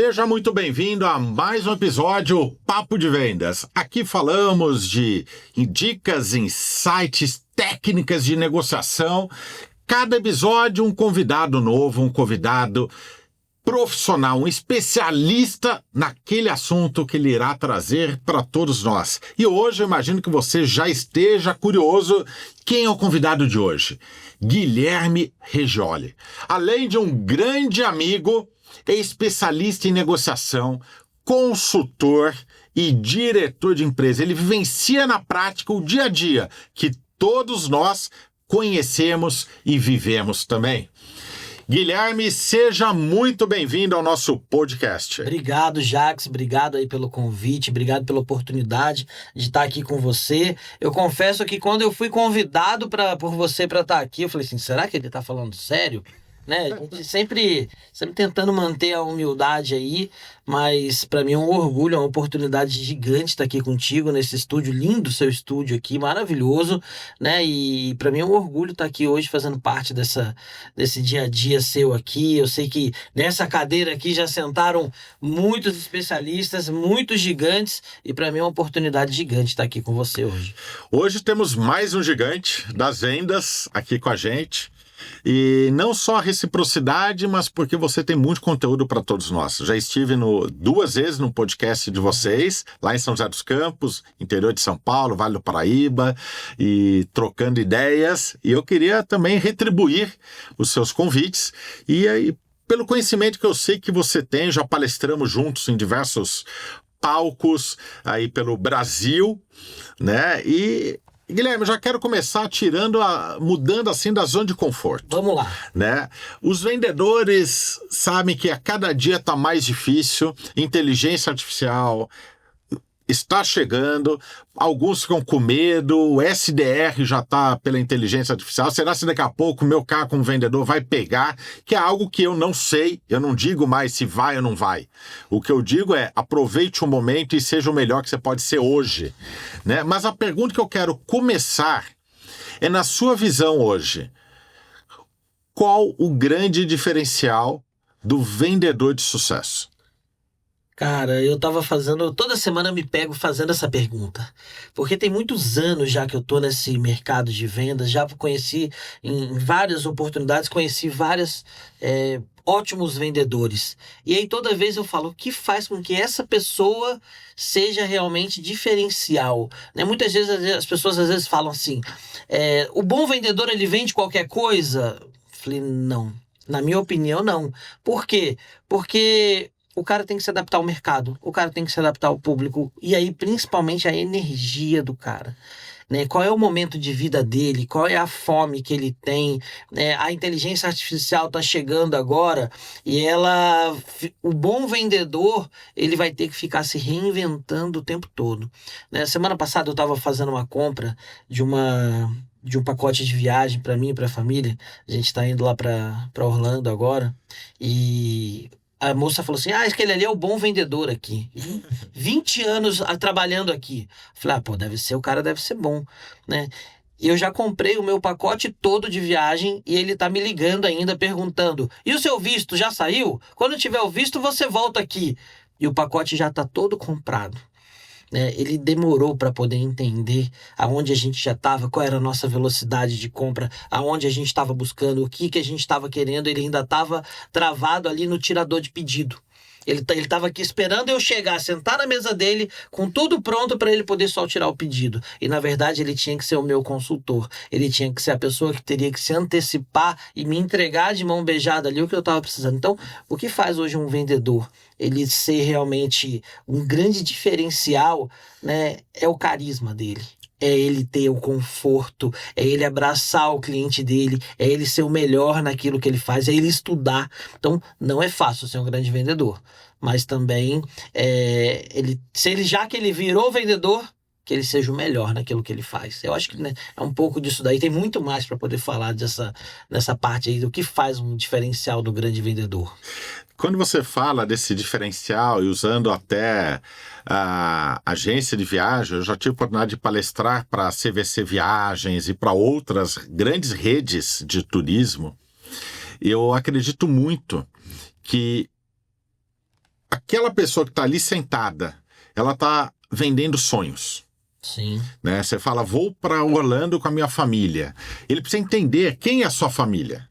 Seja muito bem-vindo a mais um episódio Papo de Vendas. Aqui falamos de dicas, insights, técnicas de negociação. Cada episódio um convidado novo, um convidado profissional, um especialista naquele assunto que ele irá trazer para todos nós. E hoje eu imagino que você já esteja curioso. Quem é o convidado de hoje? Guilherme Reggioli. Além de um grande amigo, é especialista em negociação, consultor e diretor de empresa. Ele vivencia na prática o dia a dia que todos nós conhecemos e vivemos também. Guilherme, seja muito bem-vindo ao nosso podcast. Obrigado, Jax. Obrigado aí pelo convite. Obrigado pela oportunidade de estar aqui com você. Eu confesso que quando eu fui convidado por você para estar aqui, eu falei assim, será que ele está falando sério? Né? A gente sempre tentando manter a humildade aí, mas para mim é um orgulho, é uma oportunidade gigante estar aqui contigo nesse estúdio, lindo seu estúdio aqui, maravilhoso, né? E para mim é um orgulho estar aqui hoje fazendo parte desse dia a dia seu aqui. Eu sei que nessa cadeira aqui já sentaram muitos especialistas, muitos gigantes, e para mim é uma oportunidade gigante estar aqui com você hoje. Hoje temos mais um gigante das vendas aqui com a gente. E não só a reciprocidade, mas porque você tem muito conteúdo para todos nós. Já estive duas vezes no podcast de vocês, lá em São José dos Campos, interior de São Paulo, Vale do Paraíba, e trocando ideias. E eu queria também retribuir os seus convites. E aí, pelo conhecimento que eu sei que você tem, já palestramos juntos em diversos palcos aí pelo Brasil, né? E Guilherme, eu já quero começar mudando assim da zona de conforto. Vamos lá. Né? Os vendedores sabem que a cada dia está mais difícil, inteligência artificial está chegando, alguns ficam com medo, o SDR já está pela inteligência artificial. Será que daqui a pouco o meu carro como vendedor vai pegar? Que é algo que eu não sei, eu não digo mais se vai ou não vai. O que eu digo é, aproveite o momento e seja o melhor que você pode ser hoje. Né? Mas a pergunta que eu quero começar é, na sua visão hoje, qual o grande diferencial do vendedor de sucesso? Cara, toda semana eu me pego fazendo essa pergunta, porque tem muitos anos já que eu tô nesse mercado de vendas, já conheci em várias oportunidades, conheci vários ótimos vendedores, e aí toda vez eu falo, o que faz com que essa pessoa seja realmente diferencial, né? Muitas vezes as pessoas às vezes falam assim, o bom vendedor ele vende qualquer coisa? Eu falei, não, na minha opinião não. Por quê? Porque o cara tem que se adaptar ao mercado, o cara tem que se adaptar ao público, e aí principalmente a energia do cara, né? Qual é o momento de vida dele, qual é a fome que ele tem, né? A inteligência artificial está chegando agora, e o bom vendedor, ele vai ter que ficar se reinventando o tempo todo, né? Semana passada eu estava fazendo uma compra de um pacote de viagem para mim e para a família. A gente está indo lá para Orlando agora, e a moça falou assim, aquele ali é o bom vendedor aqui. 20 anos trabalhando aqui. Falei, pô, o cara deve ser bom, né? E eu já comprei o meu pacote todo de viagem e ele tá me ligando ainda, perguntando, e o seu visto já saiu? Quando tiver o visto, você volta aqui. E o pacote já tá todo comprado. Ele demorou para poder entender aonde a gente já estava, qual era a nossa velocidade de compra, aonde a gente estava buscando, o que a gente estava querendo. Ele ainda estava travado ali no tirador de pedido. Ele estava aqui esperando eu chegar, sentar na mesa dele, com tudo pronto para ele poder só tirar o pedido. E, na verdade, ele tinha que ser o meu consultor. Ele tinha que ser a pessoa que teria que se antecipar e me entregar de mão beijada ali o que eu estava precisando. Então, o que faz hoje um vendedor? Ele ser realmente um grande diferencial, né, é o carisma dele. É ele ter o conforto, é ele abraçar o cliente dele, é ele ser o melhor naquilo que ele faz, é ele estudar. Então, não é fácil ser um grande vendedor, mas também, já que ele virou vendedor, que ele seja o melhor naquilo que ele faz. Eu acho que, né, é um pouco disso daí. Tem muito mais para poder falar nessa parte aí do que faz um diferencial do grande vendedor. Quando você fala desse diferencial e usando até a agência de viagem, eu já tive a oportunidade de palestrar para a CVC Viagens e para outras grandes redes de turismo. Eu acredito muito que a aquela pessoa que está ali sentada, ela está vendendo sonhos. Sim. Né? Você fala, vou para Orlando com a minha família. Ele precisa entender quem é a sua família.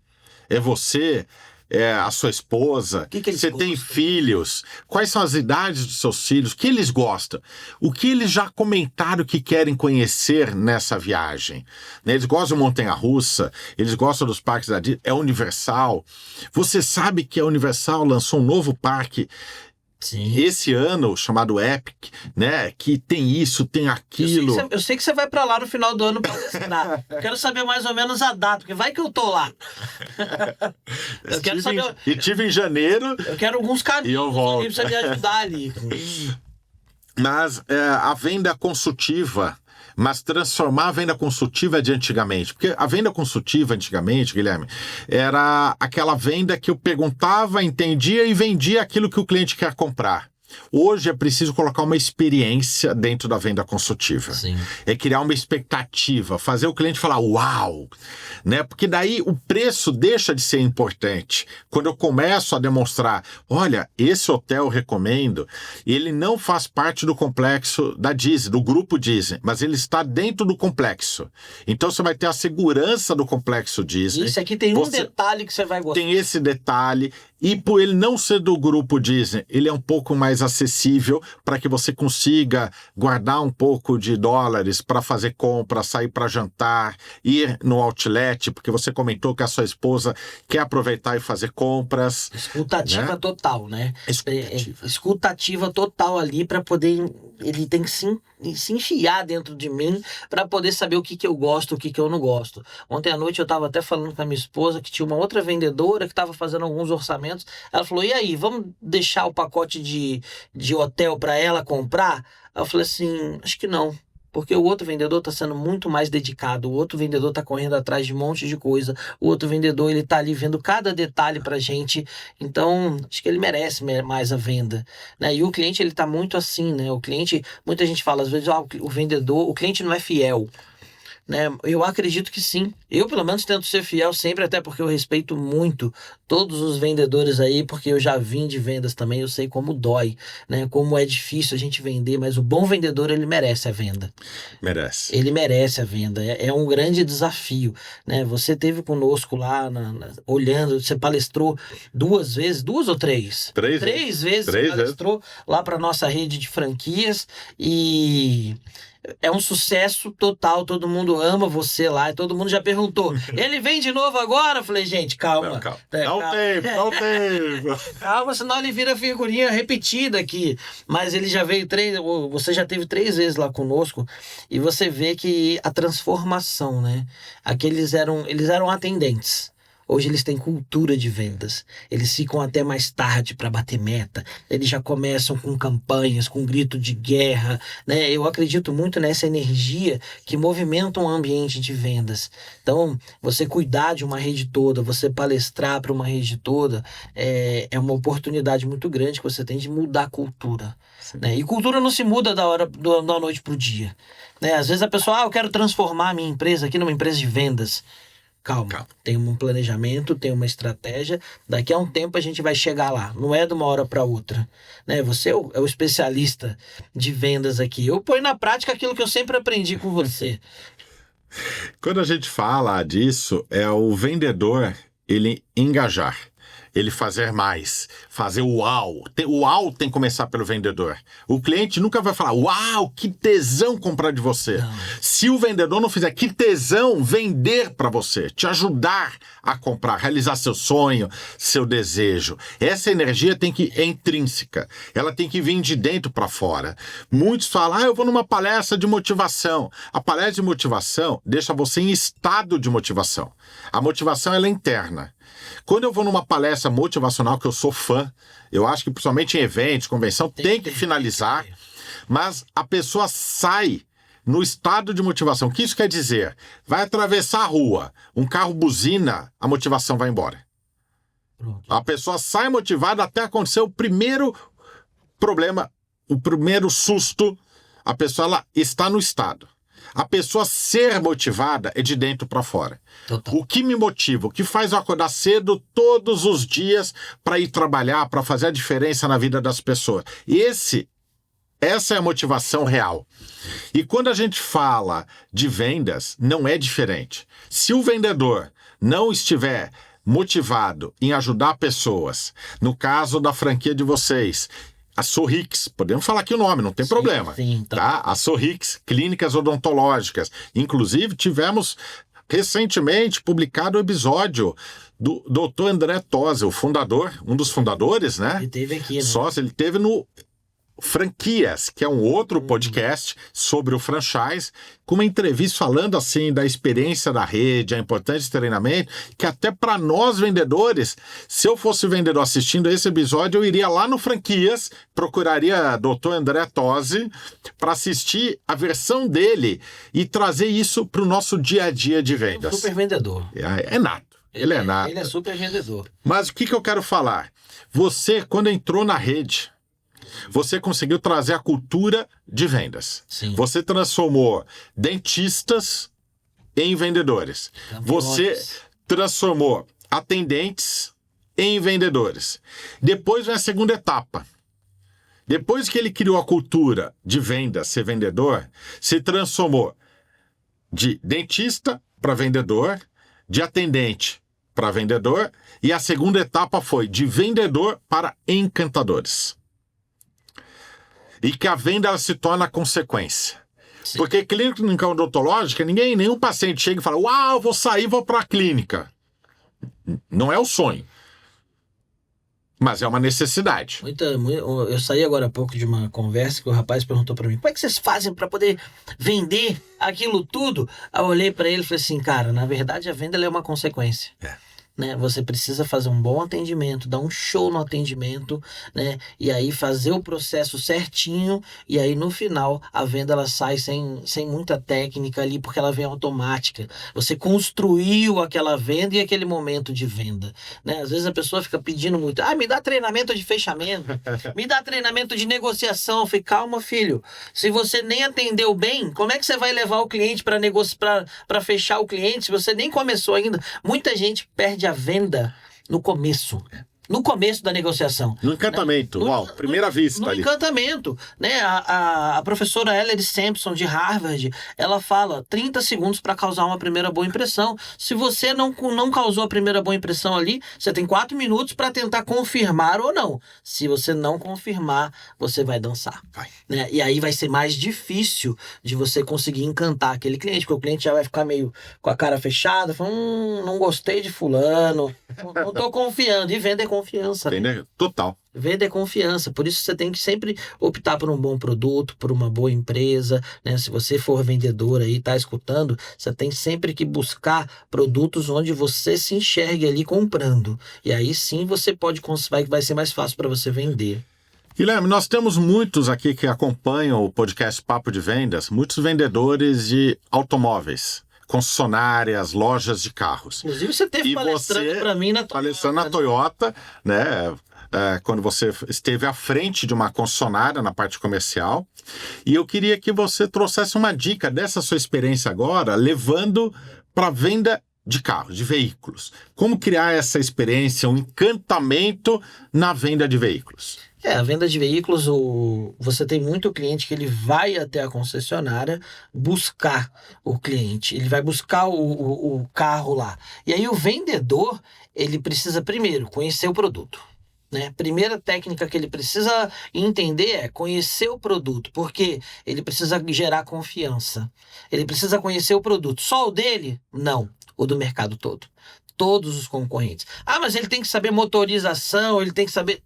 É você, é a sua esposa, que eles você tem gostam? filhos, quais são as idades dos seus filhos, o que eles gostam, o que eles já comentaram que querem conhecer nessa viagem. Né? Eles gostam de montanha-russa, eles gostam dos parques da Disney, é Universal. Você sabe que a Universal lançou um novo parque Sim. esse ano, chamado Epic, né? Que tem isso, tem aquilo. Eu sei que você vai pra lá no final do ano pra assinar. Quero saber mais ou menos a data, porque vai que eu tô lá. Eu quero saber. E tive em janeiro. Eu quero alguns E eu caminhos volto. ali pra você me ajudar ali. Mas a venda consultiva, mas transformar a venda consultiva de antigamente. Porque a venda consultiva antigamente, Guilherme, era aquela venda que eu perguntava, entendia e vendia aquilo que o cliente quer comprar. Hoje é preciso colocar uma experiência dentro da venda consultiva. Sim. É criar uma expectativa, fazer o cliente falar uau, né? Porque daí o preço deixa de ser importante. Quando eu começo a demonstrar, olha, esse hotel eu recomendo, ele não faz parte do complexo da Disney, do grupo Disney, mas ele está dentro do complexo. Então você vai ter a segurança do complexo Disney. Isso aqui tem um detalhe que você vai gostar. Tem esse detalhe. E por ele não ser do grupo Disney, ele é um pouco mais acessível para que você consiga guardar um pouco de dólares para fazer compra, sair para jantar, ir no outlet, porque você comentou que a sua esposa quer aproveitar e fazer compras. Escutativa, né? Total, né? Escutativa total ali para poder... Ele tem que se enfiar dentro de mim para poder saber o que eu gosto, o que eu não gosto. Ontem à noite eu estava até falando com a minha esposa que tinha uma outra vendedora que estava fazendo alguns orçamentos. Ela falou, e aí, vamos deixar o pacote de hotel para ela comprar? Eu falei assim, acho que não. Porque o outro vendedor está sendo muito mais dedicado, o outro vendedor está correndo atrás de um monte de coisa, o outro vendedor ele está ali vendo cada detalhe para a gente, então acho que ele merece mais a venda, né? E o cliente ele está muito assim, né? O cliente, muita gente fala às vezes, o vendedor, o cliente não é fiel, né? Eu acredito que sim. Eu, pelo menos, tento ser fiel sempre, até porque eu respeito muito todos os vendedores aí, porque eu já vim de vendas também, eu sei como dói, né? Como é difícil a gente vender, mas o bom vendedor, ele merece a venda. Merece. Ele merece a venda. É um grande desafio, né? Você esteve conosco lá, olhando, você palestrou 2 vezes, 2 ou 3? 3 vezes você palestrou lá para nossa rede de franquias e... É um sucesso total, todo mundo ama você lá, e todo mundo já perguntou, ele vem de novo agora? Eu falei, gente, calma. Não, calma. Não tempo. Calma, senão ele vira figurinha repetida aqui. Mas ele já veio você já teve 3 vezes lá conosco, e você vê que a transformação, né? Eles eram atendentes. Hoje eles têm cultura de vendas. Eles ficam até mais tarde para bater meta. Eles já começam com campanhas, com grito de guerra, né? Eu acredito muito nessa energia que movimenta um ambiente de vendas. Então, você cuidar de uma rede toda, você palestrar para uma rede toda, é uma oportunidade muito grande que você tem de mudar a cultura. Né? E cultura não se muda da noite para o dia. Né? Às vezes a pessoa, eu quero transformar a minha empresa aqui numa empresa de vendas. Calma, tem um planejamento, tem uma estratégia, daqui a um tempo a gente vai chegar lá, não é de uma hora para outra, né? Você é o especialista de vendas aqui, eu ponho na prática aquilo que eu sempre aprendi com você. Quando a gente fala disso, é o vendedor, ele engajar, ele fazer mais, fazer o uau. O uau tem que começar pelo vendedor. O cliente nunca vai falar, uau, que tesão comprar de você. Não. Se o vendedor não fizer, que tesão vender para você, te ajudar a comprar, realizar seu sonho, seu desejo. Essa energia tem que é intrínseca, ela tem que vir de dentro para fora. Muitos falam, eu vou numa palestra de motivação. A palestra de motivação deixa você em estado de motivação. A motivação ela é interna. Quando eu vou numa palestra motivacional, que eu sou fã, eu acho que principalmente em eventos, convenção, tem que finalizar, mas a pessoa sai no estado de motivação. O que isso quer dizer? Vai atravessar a rua, um carro buzina, a motivação vai embora. A pessoa sai motivada até acontecer o primeiro problema, o primeiro susto, a pessoa ela está no estado. A pessoa ser motivada é de dentro para fora. Total. O que me motiva, o que faz eu acordar cedo todos os dias para ir trabalhar, para fazer a diferença na vida das pessoas. Essa é a motivação real. E quando a gente fala de vendas, não é diferente. Se o vendedor não estiver motivado em ajudar pessoas, no caso da franquia de vocês, a Sorrix, podemos falar aqui o nome, não tem problema. Sim, tá? A Sorrix, clínicas odontológicas. Inclusive, tivemos recentemente publicado o episódio do Dr. André Tosi, o fundador, um dos fundadores, né? Ele teve aqui, né? Sócio, ele teve no Franquias, que é um outro podcast sobre o franchise, com uma entrevista falando assim da experiência da rede, a importância de treinamento, que até para nós vendedores, se eu fosse vendedor assistindo esse episódio, eu iria lá no Franquias, procuraria Dr. André Tosi para assistir a versão dele e trazer isso para o nosso dia a dia de vendas. Super vendedor. É nato. Ele é nato. Ele é super vendedor. Mas o que eu quero falar? Você, quando entrou na rede, você conseguiu trazer a cultura de vendas. Sim. Você transformou dentistas em vendedores. Campeões. Você transformou atendentes em vendedores. Depois vem a segunda etapa. Depois que ele criou a cultura de venda, ser vendedor, se transformou de dentista para vendedor, de atendente para vendedor, e a segunda etapa foi de vendedor para encantadores. E que a venda ela se torna consequência. Sim. Porque clínica odontológica, nenhum paciente chega e fala: uau, vou sair, vou para a clínica. Não é o sonho. Mas é uma necessidade. Eu saí agora há pouco de uma conversa que o rapaz perguntou para mim: como é que vocês fazem para poder vender aquilo tudo? Aí eu olhei para ele e falei assim: cara, na verdade a venda ela é uma consequência. Né? Você precisa fazer um bom atendimento, dar um show no atendimento, né? E aí fazer o processo certinho, e aí no final a venda ela sai sem muita técnica ali, porque ela vem automática. Você construiu aquela venda e aquele momento de venda, né? Às vezes a pessoa fica pedindo muito: me dá treinamento de fechamento, me dá treinamento de negociação. Eu falei: calma, filho, se você nem atendeu bem, como é que você vai levar o cliente para fechar o cliente se você nem começou ainda? Muita gente perde a venda no começo da negociação. No encantamento, primeira vista no ali. No encantamento, né? A professora Ellery Sampson, de Harvard, ela fala 30 segundos para causar uma primeira boa impressão. Se você não causou a primeira boa impressão ali, você tem 4 minutos para tentar confirmar ou não. Se você não confirmar, você vai dançar. Né? E aí vai ser mais difícil de você conseguir encantar aquele cliente, porque o cliente já vai ficar meio com a cara fechada, falando: não gostei de fulano, não tô confiando. E venda é confiança. Né? Total. Venda é confiança, por isso você tem que sempre optar por um bom produto, por uma boa empresa, né? Se você for vendedor aí, tá escutando, você tem sempre que buscar produtos onde você se enxergue ali comprando. E aí sim você vai ser mais fácil para você vender. Guilherme, nós temos muitos aqui que acompanham o podcast Papo de Vendas, muitos vendedores de automóveis, concessionárias, lojas de carros. Inclusive você teve palestrando para mim na Toyota. Palestrando na Toyota, né? Quando você esteve à frente de uma concessionária na parte comercial. E eu queria que você trouxesse uma dica dessa sua experiência agora, levando para a venda de carros, de veículos. Como criar essa experiência, um encantamento na venda de veículos? A venda de veículos, você tem muito cliente que ele vai até a concessionária buscar o cliente, ele vai buscar o carro lá. E aí o vendedor, ele precisa primeiro conhecer o produto. Né? Primeira técnica que ele precisa entender é conhecer o produto, porque ele precisa gerar confiança. Ele precisa conhecer o produto. Só o dele? Não. O do mercado todo. Todos os concorrentes. Mas ele tem que saber motorização, ele tem que saber...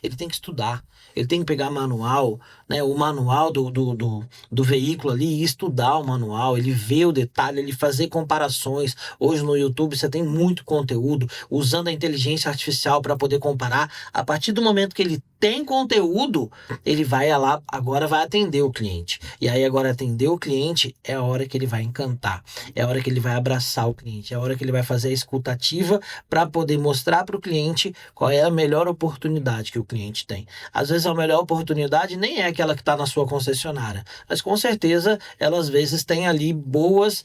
Ele tem que estudar. Ele tem que pegar manual, né, o manual do veículo ali e estudar o manual, ele ver o detalhe, ele fazer comparações. Hoje no YouTube você tem muito conteúdo usando a inteligência artificial para poder comparar. A partir do momento que ele tem conteúdo, ele vai lá, agora vai atender o cliente. E aí agora atender o cliente é a hora que ele vai encantar, é a hora que ele vai abraçar o cliente, é a hora que ele vai fazer a escutativa para poder mostrar para o cliente qual é a melhor oportunidade que o cliente tem. Às vezes a melhor oportunidade nem é aquela que está na sua concessionária, mas com certeza ela às vezes tem ali boas,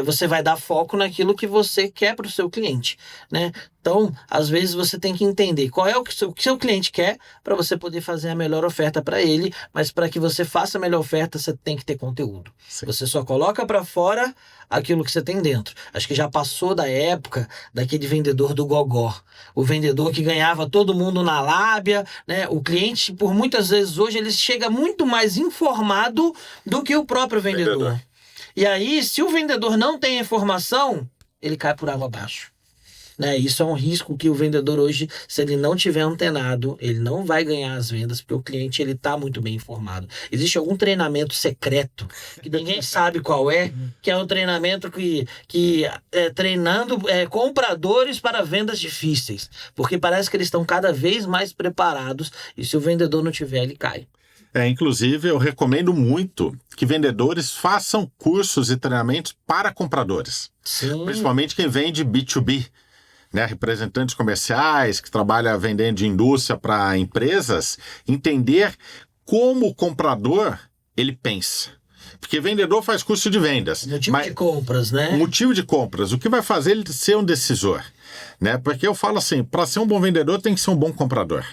você vai dar foco naquilo que você quer para o seu cliente, né? Então, às vezes você tem que entender qual é o que o seu cliente quer para você poder fazer a melhor oferta para ele, mas para que você faça a melhor oferta, você tem que ter conteúdo. Sim. Você só coloca para fora aquilo que você tem dentro. Acho que já passou da época daquele vendedor do gogó. O vendedor que ganhava todo mundo na lábia, né? O cliente, por muitas vezes hoje, ele chega muito mais informado do que o próprio vendedor. E aí, se o vendedor não tem informação, ele cai por água abaixo. Né? Isso é um risco que o vendedor hoje, se ele não tiver antenado, ele não vai ganhar as vendas, porque o cliente ele está muito bem informado. Existe algum treinamento secreto que ninguém sabe qual é, que é um treinamento que é treinando compradores para vendas difíceis, porque parece que eles estão cada vez mais preparados e se o vendedor não tiver, ele cai. Inclusive, eu recomendo muito que vendedores façam cursos e treinamentos para compradores. Sim. Principalmente quem vende B2B. Né, representantes comerciais que trabalham vendendo de indústria para empresas, entender como o comprador ele pensa. Porque vendedor faz curso de vendas. Motivo de compras, né? Motivo de compras. O que vai fazer ele ser um decisor? Né? Porque eu falo assim, para ser um bom vendedor tem que ser um bom comprador.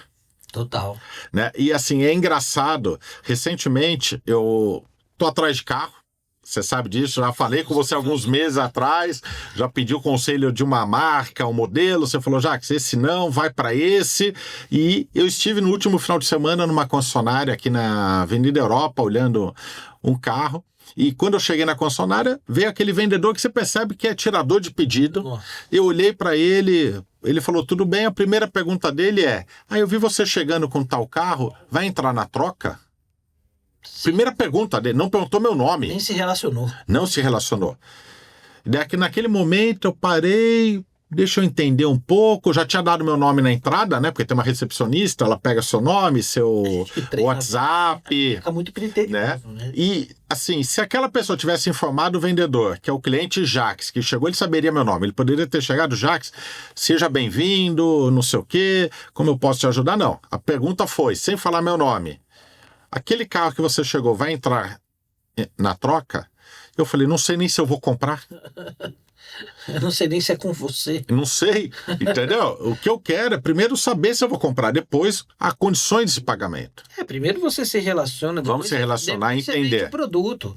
Total. Né? E assim, é engraçado. Recentemente, eu tô atrás de carro. Você sabe disso, já falei com você alguns meses atrás, já pedi o conselho de uma marca, um modelo, você falou, Jacques, esse não, vai para esse. E eu estive no último final de semana numa concessionária aqui na Avenida Europa, olhando um carro. E quando eu cheguei na concessionária, veio aquele vendedor que você percebe que é tirador de pedido. Nossa. Eu olhei para ele, ele falou, tudo bem, a primeira pergunta dele é, eu vi você chegando com tal carro, vai entrar na troca? Primeira pergunta dele, não perguntou meu nome. Nem se relacionou. Não se relacionou. Naquele momento eu parei, deixa eu entender um pouco, já tinha dado meu nome na entrada, né? Porque tem uma recepcionista, ela pega seu nome, seu WhatsApp. Fica muito criterioso, né? E, assim, se aquela pessoa tivesse informado o vendedor, que é o cliente Jacques, que chegou, ele saberia meu nome. Ele poderia ter chegado, Jacques, seja bem-vindo, não sei o quê, como eu posso te ajudar? Não. A pergunta foi, sem falar meu nome, aquele carro que você chegou vai entrar na troca? Eu falei, não sei nem se eu vou comprar. Eu não sei nem se é com você. Não sei, entendeu? O que eu quero é primeiro saber se eu vou comprar, depois as condições de pagamento. Primeiro você se relaciona. Vamos se relacionar e entender. Você vende o produto.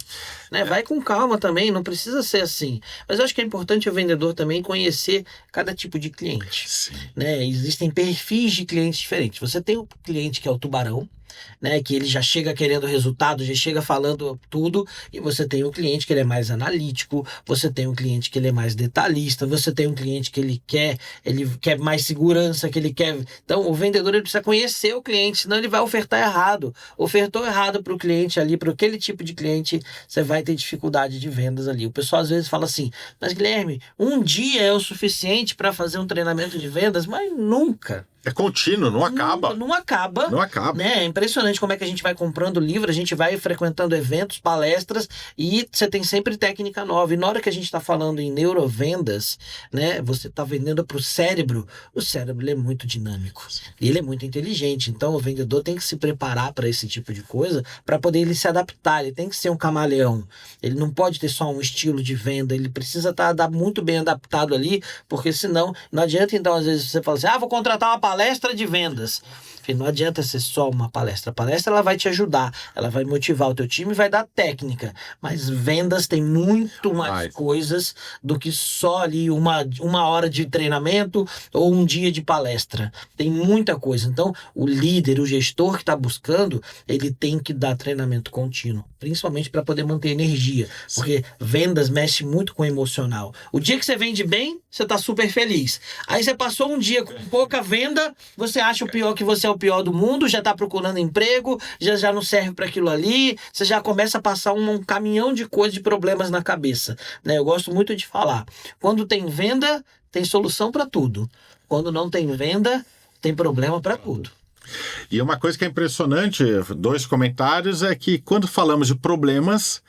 Né? Vai com calma também, não precisa ser assim. Mas eu acho que é importante o vendedor também conhecer cada tipo de cliente. Sim. Né? Existem perfis de clientes diferentes. Você tem o cliente que é o tubarão, né, que ele já chega querendo resultado, já chega falando tudo, e você tem o cliente que ele é mais analítico, você tem um cliente que ele é mais detalhista, você tem um cliente que ele quer mais segurança, que ele quer... Então, o vendedor ele precisa conhecer o cliente, senão ele vai ofertar errado. Ofertou errado para o cliente ali, para aquele tipo de cliente, você vai ter dificuldade de vendas ali. O pessoal às vezes fala assim, mas Guilherme, um dia é o suficiente para fazer um treinamento de vendas? Mas nunca. É contínuo, não acaba. Não acaba. Não acaba. Né? É impressionante como é que a gente vai comprando livro, a gente vai frequentando eventos, palestras, e você tem sempre técnica nova. E na hora que a gente está falando em neurovendas, né, você está vendendo para o cérebro ele é muito dinâmico. E ele é muito inteligente. Então o vendedor tem que se preparar para esse tipo de coisa, para poder ele se adaptar. Ele tem que ser um camaleão. Ele não pode ter só um estilo de venda. Ele precisa estar muito bem adaptado ali, porque senão, não adianta então às vezes você fala assim, vou contratar uma palestra de vendas. Não adianta ser só uma palestra. A palestra ela vai te ajudar, ela vai motivar o teu time e vai dar técnica. Mas vendas tem muito mais coisas do que só ali uma hora de treinamento ou um dia de palestra. Tem muita coisa. Então, o líder, o gestor que está buscando, ele tem que dar treinamento contínuo. Principalmente para poder manter energia. Porque vendas mexe muito com o emocional. O dia que você vende bem, você está super feliz. Aí você passou um dia com pouca venda, você acha o pior que você é o pior do mundo, já está procurando emprego, já não serve para aquilo ali, você já começa a passar um caminhão de coisas, de problemas na cabeça. Né? Eu gosto muito de falar. Quando tem venda, tem solução para tudo. Quando não tem venda, tem problema para tudo. E uma coisa que é impressionante, 2 comentários, é que quando falamos de problemas,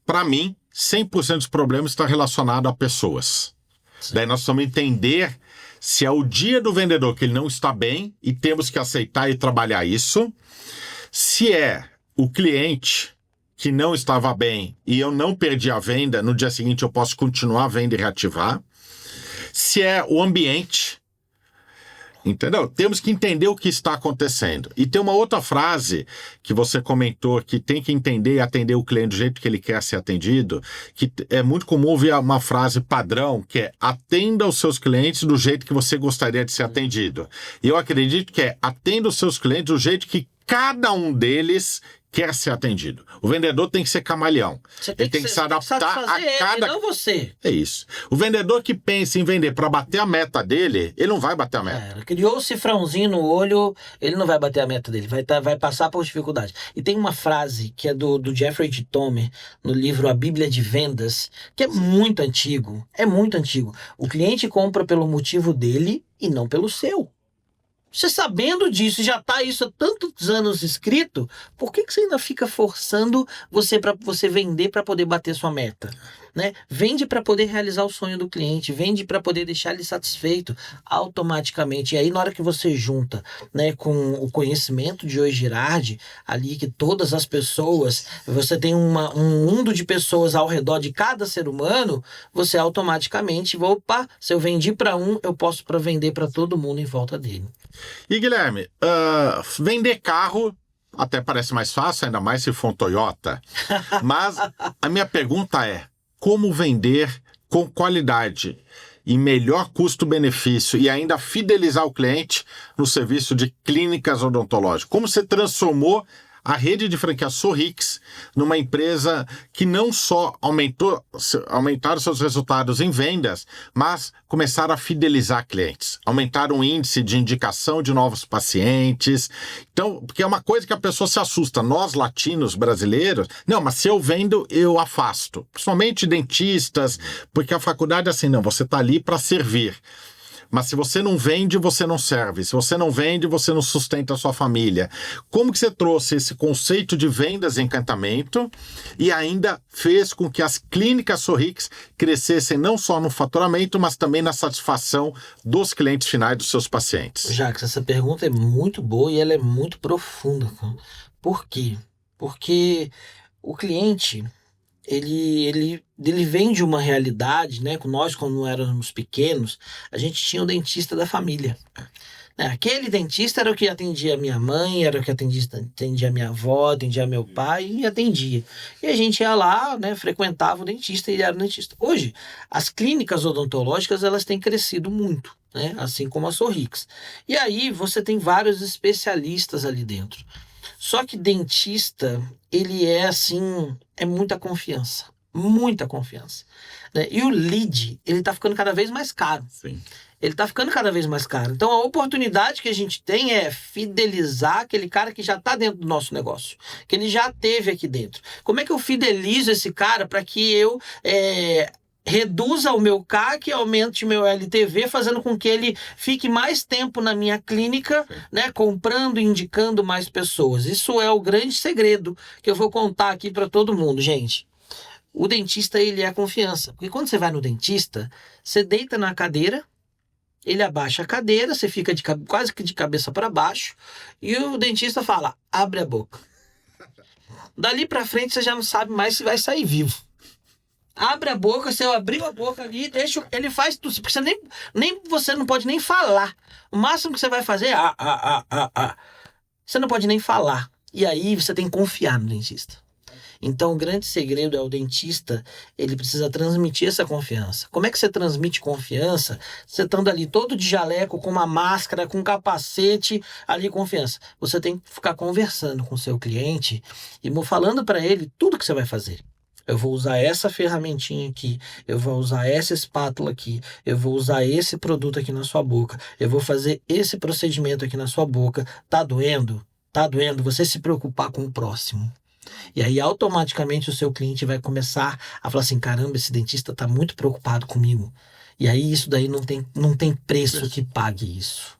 para mim, 100% dos problemas está relacionado a pessoas. Sim. Daí nós vamos entender se é o dia do vendedor que ele não está bem e temos que aceitar e trabalhar isso. Se é o cliente que não estava bem e eu não perdi a venda, no dia seguinte eu posso continuar a venda e reativar. Se é o ambiente, entendeu? Temos que entender o que está acontecendo. E tem uma outra frase que você comentou, que tem que entender e atender o cliente do jeito que ele quer ser atendido, que é muito comum ouvir uma frase padrão, que é: atenda os seus clientes do jeito que você gostaria de ser atendido. E eu acredito que é: atenda os seus clientes do jeito que cada um deles quer ser atendido. O vendedor tem que ser camaleão. Ele tem que se adaptar a cada... Ele, não você. É isso. O vendedor que pensa em vender para bater a meta dele, ele não vai bater a meta. Criou o cifrãozinho no olho, ele não vai bater a meta dele, vai passar por dificuldade. E tem uma frase que é do Jeffrey D. Tomer, no livro A Bíblia de Vendas, que é muito antigo. É muito antigo. O cliente compra pelo motivo dele e não pelo seu. Você sabendo disso, já está isso há tantos anos escrito, por que você ainda fica forçando para você vender para poder bater sua meta? Né? Vende para poder realizar o sonho do cliente, vende para poder deixar ele satisfeito automaticamente. E aí, na hora que você junta, né, com o conhecimento de Oi Girardi, ali que todas as pessoas, você tem um mundo de pessoas ao redor de cada ser humano, você automaticamente, opa, se eu vendi para um, eu posso vender para todo mundo em volta dele. E Guilherme, vender carro até parece mais fácil, ainda mais se for um Toyota. Mas a minha pergunta é: como vender com qualidade e melhor custo-benefício e ainda fidelizar o cliente no serviço de clínicas odontológicas? Como você transformou a rede de franquia Sorrix numa empresa que não só aumentaram seus resultados em vendas, mas começaram a fidelizar clientes, aumentaram o índice de indicação de novos pacientes. Então, porque é uma coisa que a pessoa se assusta. Nós, latinos, brasileiros, não, mas se eu vendo, eu afasto. Principalmente dentistas, porque a faculdade é assim, não, você está ali para servir. Mas se você não vende, você não serve. Se você não vende, você não sustenta a sua família. Como que você trouxe esse conceito de vendas e encantamento e ainda fez com que as clínicas Sorrix crescessem não só no faturamento, mas também na satisfação dos clientes finais dos seus pacientes? Jacques, essa pergunta é muito boa e ela é muito profunda. Por quê? Porque o cliente... Ele vem de uma realidade, né? Nós, quando éramos pequenos, a gente tinha o dentista da família. Aquele dentista era o que atendia a minha mãe, era o que atendia a minha avó, atendia meu pai e atendia. E a gente ia lá, né, frequentava o dentista e ele era o dentista. Hoje, as clínicas odontológicas elas têm crescido muito, né? Assim como a Sorrix. E aí você tem vários especialistas ali dentro. Só que dentista, ele é assim, é muita confiança, né? E o lead, ele tá ficando cada vez mais caro. Sim. Ele tá ficando cada vez mais caro. Então a oportunidade que a gente tem é fidelizar aquele cara que já tá dentro do nosso negócio, que ele já teve aqui dentro. Como é que eu fidelizo esse cara para que eu... reduza o meu CAC, aumente o meu LTV, fazendo com que ele fique mais tempo na minha clínica, né, comprando e indicando mais pessoas. Isso é o grande segredo que eu vou contar aqui para todo mundo, gente. O dentista, ele é a confiança. Porque quando você vai no dentista, você deita na cadeira, ele abaixa a cadeira, você fica quase que de cabeça para baixo, e o dentista fala, abre a boca. Dali para frente, você já não sabe mais se vai sair vivo. Abre a boca, se eu abrir a boca ali, deixa, ele faz tudo. Porque você não pode nem falar. O máximo que você vai fazer é Você não pode nem falar. E aí você tem que confiar no dentista. Então o grande segredo é o dentista, ele precisa transmitir essa confiança. Como é que você transmite confiança? Você estando ali todo de jaleco, com uma máscara, com um capacete, ali confiança. Você tem que ficar conversando com o seu cliente e falando para ele tudo que você vai fazer. Eu vou usar essa ferramentinha aqui, eu vou usar essa espátula aqui, eu vou usar esse produto aqui na sua boca, eu vou fazer esse procedimento aqui na sua boca. Tá doendo? Tá doendo? Você se preocupar com o próximo. E aí automaticamente o seu cliente vai começar a falar assim, caramba, esse dentista tá muito preocupado comigo. E aí isso daí não tem preço que pague isso.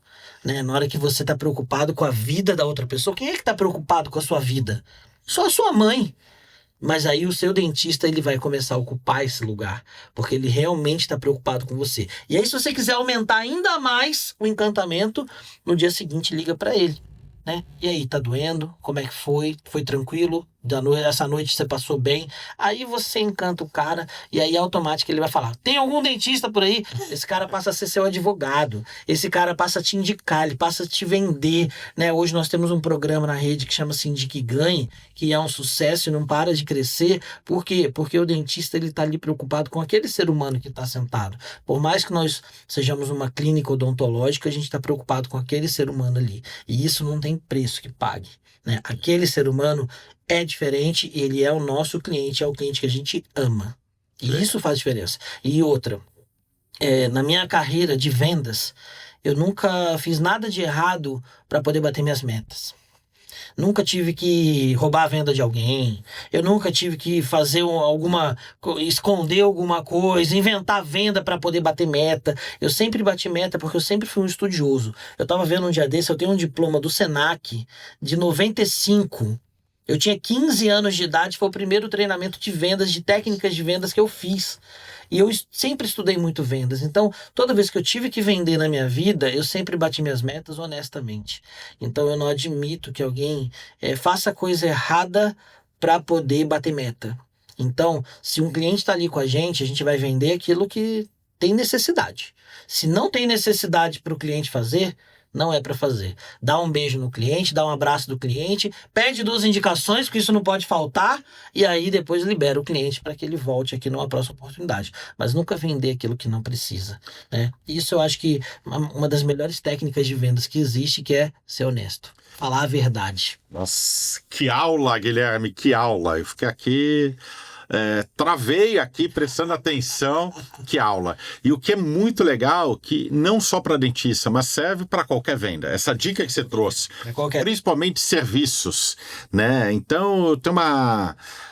né? Na hora que você tá preocupado com a vida da outra pessoa, quem é que tá preocupado com a sua vida? Só a sua mãe. Mas aí o seu dentista ele vai começar a ocupar esse lugar, porque ele realmente está preocupado com você. E aí se você quiser aumentar ainda mais o encantamento, no dia seguinte liga para ele, né? E aí, tá doendo? Como é que foi? Foi tranquilo? Essa noite você passou bem? Aí você encanta o cara e aí automático ele vai falar: tem algum dentista por aí? Esse cara passa a ser seu advogado, esse cara passa a te indicar, ele passa a te vender, né? Hoje nós temos um programa na rede que chama-se Indique e Ganhe, que é um sucesso e não para de crescer. Por quê? Porque o dentista ele tá ali preocupado com aquele ser humano que está sentado. Por mais que nós sejamos uma clínica odontológica, a gente está preocupado com aquele ser humano ali. E isso não tem preço que pague, né? Aquele ser humano é diferente, ele é o nosso cliente, é o cliente que a gente ama. E isso faz diferença. E outra, na minha carreira de vendas, eu nunca fiz nada de errado para poder bater minhas metas. Nunca tive que roubar a venda de alguém. Eu nunca tive que fazer esconder alguma coisa, inventar venda para poder bater meta. Eu sempre bati meta porque eu sempre fui um estudioso. Eu estava vendo um dia desse, eu tenho um diploma do Senac de 95. Eu tinha 15 anos de idade, foi o primeiro treinamento de vendas, de técnicas de vendas que eu fiz. E eu sempre estudei muito vendas. Então, toda vez que eu tive que vender na minha vida, eu sempre bati minhas metas honestamente. Então, eu não admito que alguém faça coisa errada para poder bater meta. Então, se um cliente está ali com a gente vai vender aquilo que tem necessidade. Se não tem necessidade para o cliente fazer, não é para fazer. Dá um beijo no cliente, dá um abraço do cliente, pede 2 indicações, porque isso não pode faltar, e aí depois libera o cliente para que ele volte aqui numa próxima oportunidade. Mas nunca vender aquilo que não precisa, né? Isso eu acho que uma das melhores técnicas de vendas que existe, que é ser honesto. Falar a verdade. Nossa, que aula, Guilherme, que aula. Eu fiquei aqui... travei aqui prestando atenção, que aula. E o que é muito legal, que não só para dentista, mas serve para qualquer venda. Essa dica que você trouxe, principalmente serviços, né? Então, tem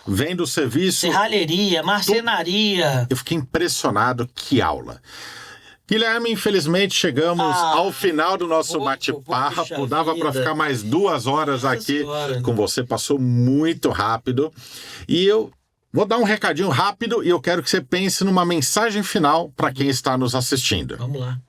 vendo serviço... Serralheria, marcenaria. Eu fiquei impressionado, que aula. Guilherme, infelizmente chegamos ao final do nosso bate-papo. Dava para ficar mais 2 horas aqui com você, passou muito rápido. E eu vou dar um recadinho rápido e eu quero que você pense numa mensagem final para quem está nos assistindo. Vamos lá.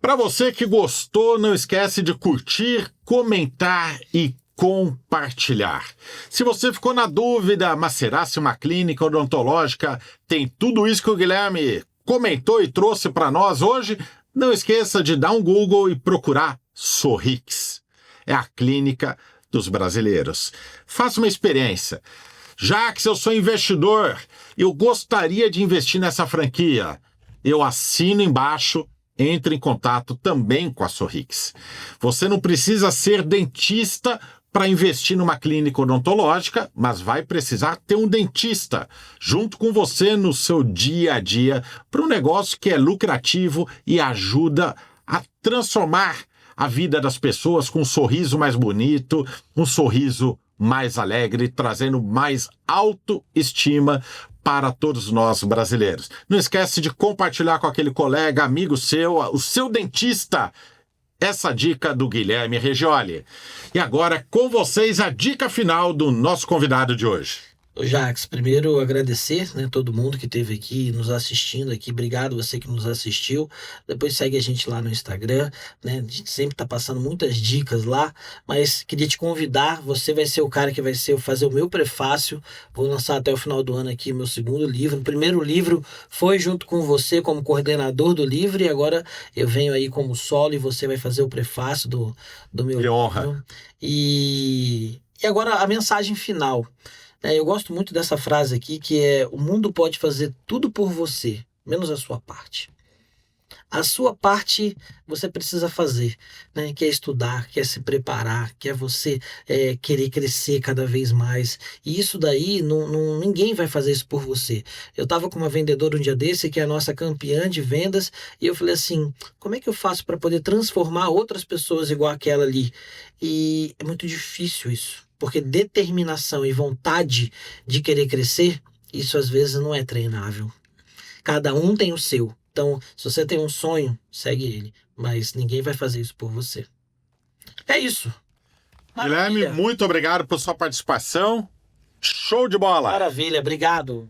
Para você que gostou, não esquece de curtir, comentar e compartilhar. Se você ficou na dúvida, mas será se uma clínica odontológica tem tudo isso que o Guilherme comentou e trouxe para nós hoje, não esqueça de dar um Google e procurar Sorrix. É a clínica dos brasileiros. Faça uma experiência. Já que eu sou investidor, eu gostaria de investir nessa franquia. Eu assino embaixo, entre em contato também com a Sorrix. Você não precisa ser dentista para investir numa clínica odontológica, mas vai precisar ter um dentista junto com você no seu dia a dia para um negócio que é lucrativo e ajuda a transformar a vida das pessoas com um sorriso mais bonito, um sorriso mais alegre, trazendo mais autoestima para todos nós brasileiros. Não esquece de compartilhar com aquele colega, amigo seu, o seu dentista, essa dica do Guilherme Regioli. E agora, com vocês, a dica final do nosso convidado de hoje. Jax, primeiro agradecer, né, todo mundo que esteve aqui nos assistindo aqui. Obrigado você que nos assistiu. Depois segue a gente lá no Instagram, né? A gente sempre tá passando muitas dicas lá, mas queria te convidar, você vai ser o cara que vai fazer o meu prefácio. Vou lançar até o final do ano aqui meu 2º livro. O primeiro livro foi junto com você como coordenador do livro e agora eu venho aí como solo e você vai fazer o prefácio do meu livro. Honra. E agora a mensagem final. Eu gosto muito dessa frase aqui, que é: o mundo pode fazer tudo por você, menos a sua parte. A sua parte você precisa fazer, né? Que é estudar, que é se preparar, que é você querer crescer cada vez mais. E isso daí, ninguém vai fazer isso por você. Eu estava com uma vendedora um dia desse, que é a nossa campeã de vendas, e eu falei assim: como é que eu faço para poder transformar outras pessoas igual aquela ali? E é muito difícil isso. Porque determinação e vontade de querer crescer, isso às vezes não é treinável. Cada um tem o seu. Então, se você tem um sonho, segue ele. Mas ninguém vai fazer isso por você. É isso. Guilherme, Maravilha. muito obrigado por sua participação. Show de bola! Maravilha, obrigado.